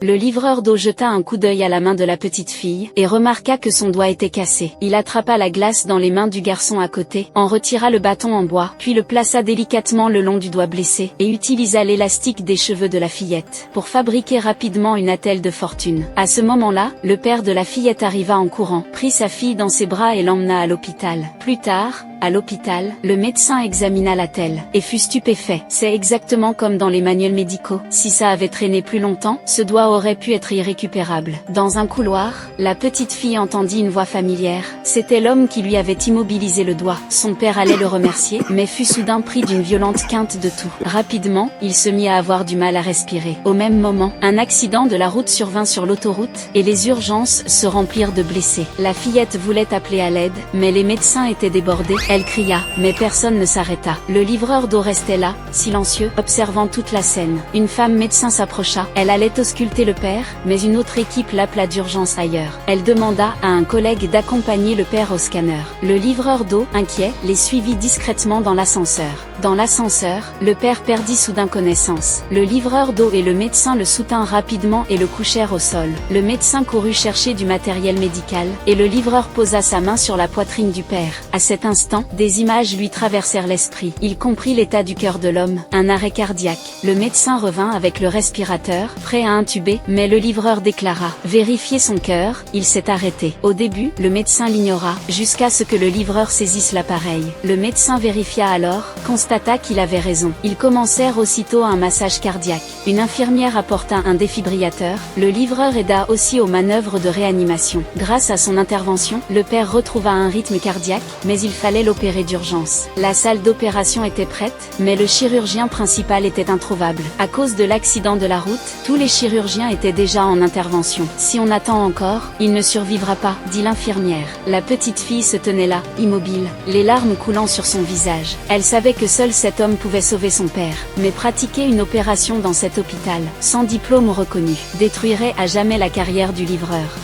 Le livreur d'eau jeta un coup d'œil à la main de la petite fille, et remarqua que son doigt était cassé. Il attrapa la glace dans les mains du garçon à côté, en retira le bâton en bois, puis le plaça délicatement le long du doigt blessé, et utilisa l'élastique des cheveux de la fillette, pour fabriquer rapidement une attelle de fortune. À ce moment-là, le père de la fillette arriva en courant, prit sa fille dans ses bras et l'emmena à l'hôpital. Plus tard, à l'hôpital, le médecin examina l'attelle, et fut stupéfait. C'est exactement comme dans les manuels médicaux. Si ça avait traîné plus longtemps, ce doigt aurait pu être irrécupérable. Dans un couloir, la petite fille entendit une voix familière. C'était l'homme qui lui avait immobilisé le doigt. Son père allait le remercier, mais fut soudain pris d'une violente quinte de toux. Rapidement, il se mit à avoir du mal à respirer. Au même moment, un accident de la route survint sur l'autoroute, et les urgences se remplirent de blessés. La fillette voulait appeler à l'aide, mais les médecins étaient débordés. Elle cria, mais personne ne s'arrêta. Le livreur d'eau restait là, silencieux, observant toute la scène. Une femme médecin s'approcha. Elle allait ausculter le père, mais une autre équipe l'appela d'urgence ailleurs. Elle demanda à un collègue d'accompagner le père au scanner. Le livreur d'eau, inquiet, les suivit discrètement dans l'ascenseur. Dans l'ascenseur, le père perdit soudain connaissance. Le livreur d'eau et le médecin le soutinrent rapidement et le couchèrent au sol. Le médecin courut chercher du matériel médical, et le livreur posa sa main sur la poitrine du père. À cet instant, des images lui traversèrent l'esprit. Il comprit l'état du cœur de l'homme, un arrêt cardiaque. Le médecin revint avec le respirateur, prêt à intuber, mais le livreur déclara « Vérifiez son cœur, il s'est arrêté ». Au début, le médecin l'ignora, jusqu'à ce que le livreur saisisse l'appareil. Le médecin vérifia alors, constata qu'il avait raison. Ils commencèrent aussitôt un massage cardiaque. Une infirmière apporta un défibrillateur. Le livreur aida aussi aux manœuvres de réanimation. Grâce à son intervention, le père retrouva un rythme cardiaque, mais il fallait l'opérer d'urgence. La salle d'opération était prête, mais le chirurgien principal était introuvable. À cause de l'accident de la route, tous les chirurgiens étaient déjà en intervention. Si on attend encore, il ne survivra pas, dit l'infirmière. La petite fille se tenait là, immobile, les larmes coulant sur son visage. Elle savait que seul cet homme pouvait sauver son père, mais pratiquer une opération dans cet hôpital, sans diplôme reconnu, détruirait à jamais la carrière du livreur.